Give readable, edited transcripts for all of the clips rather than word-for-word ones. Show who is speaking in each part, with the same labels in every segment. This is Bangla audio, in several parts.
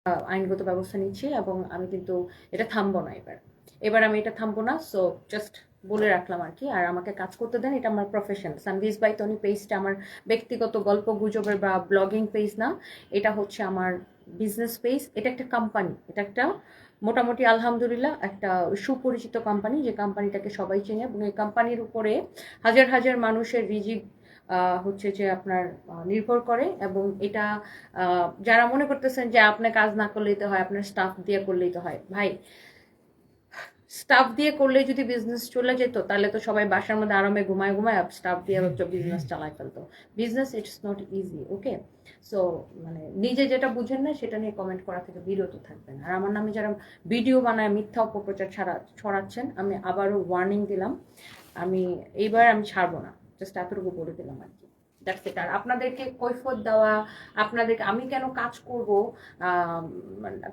Speaker 1: আইনগত ব্যবস্থা নিচ্ছি এবং আমি কিন্তু এটা থামবো না এবার আমি এটা থামবো না। সো জাস্ট বলে রাখলাম আর কি। আর আমাকে কাজ করতে দেন, এটা আমার প্রফেশন। সানভিজ বাই তনি পেজটা আমার ব্যক্তিগত গল্প গুজবের বা ব্লগিং পেজ না, এটা হচ্ছে আমার বিজনেস পেজ। এটা একটা কোম্পানি, এটা একটা মোটামুটি আলহামদুলিল্লাহ একটা সুপরিচিত কোম্পানি, যে কোম্পানিটাকে সবাই চেনে এবং এই কোম্পানির উপরে হাজার হাজার মানুষের রিজিক হচ্ছে যে আপনার নির্ভর করে। এবং এটা যারা মনে করতেছেন যে আপনি কাজ না করলেই তো হয়, আপনার স্টাফ দিয়ে করলেই তো হয়, ভাই স্টাফ দিয়ে করলে যদি বিজনেস চলে যেত তাহলে তো সবাই বাসার মধ্যে আরামে ঘুমায় ঘুমায় স্টাফ দিয়ে বিজনেস চালায় ফেলতো। Business it's not easy, okay? So মানে নিজে যেটা বুঝেন না সেটা নিয়ে কমেন্ট করা থেকে বিরত থাকবেন। আর আমার নামে যারা ভিডিও বানায় মিথ্যা অপপ্রচার ছড়াচ্ছেন, আমি আবারও ওয়ার্নিং দিলাম, আমি এইবার আমি ছাড়বো না। জাস্ট এতটুকু বলে দিলাম আর কি। That's it. আর আপনাদেরকে কৈফিয়ত দেওয়া, আপনাদেরকে আমি কেন কাজ করব,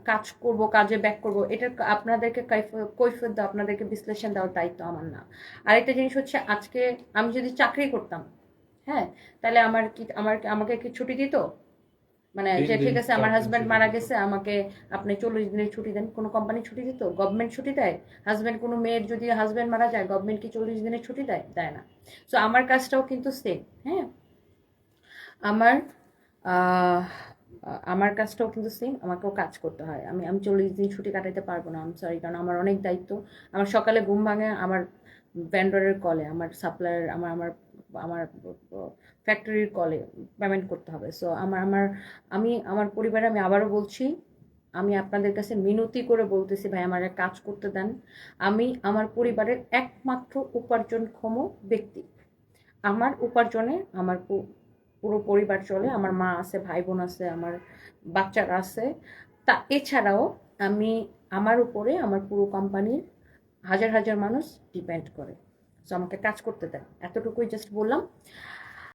Speaker 1: কাজ করব, কাজে ব্যাক করব, এটা আপনাদেরকে কৈফিয়ত দেওয়া, আপনাদেরকে বিশ্লেষণ দেওয়ার দায়িত্ব আমার না। আরেকটা জিনিস হচ্ছে, আজকে আমি যদি চাকরি করতাম, হ্যাঁ, তাহলে আমাকে কি ছুটি দিত? মানে
Speaker 2: দিন
Speaker 1: যে
Speaker 2: দিন
Speaker 1: ঠিক আছে আমার
Speaker 2: 4 দিন
Speaker 1: হাজব্যান্ড
Speaker 2: ছুটি
Speaker 1: মারা
Speaker 2: দিত।
Speaker 1: গেছে, আমাকে আপনি 40 দিনের ছুটি দেন, কোনো কোম্পানি ছুটি দিত? গভর্নমেন্ট ছুটি দেয়? হাজব্যান্ড, কোনো মেয়ের যদি হাজব্যান্ড মারা যায়, গভর্নমেন্ট কি 40 দিনের ছুটি দেয়? দেয় না। সো আমার কাজটাও কিন্তু সেম, হ্যাঁ। আমার আহ, আমার কাজটাও কিন্তু সেম, আমাকেও কাজ করতে হয়। আমি আমি 40 দিন ছুটি কাটাইতে পারবো না, আমি সরি, কারণ আমার অনেক দায়িত্ব। আমার সকালে ঘুম ভাঙে আমার ভেন্ডরের কলে, আমার সাপ্লায়ার, আমার আমার আমার ফ্যাক্টরির কলে পেমেন্ট করতে হবে। সো আমি আমার পরিবারে, আমি আবারও বলছি, আমি আপনাদের কাছে মিনতি করে বলতেছি, ভাই আমার কাজ করতে দেন। আমি আমার পরিবারের একমাত্র উপার্জনক্ষম ব্যক্তি। আমার উপার্জনে আমার পুরো পরিবার চলে। আমার মা আছে, ভাই বোন আছে, আমার বাচ্চারা আছে। তা এছাড়াও আমি, আমার উপরে আমার পুরো কোম্পানির হাজার হাজার মানুষ ডিপেন্ড করে। সো আমাকে কাজ করতে দেন, এতটুকুই জাস্ট বললাম।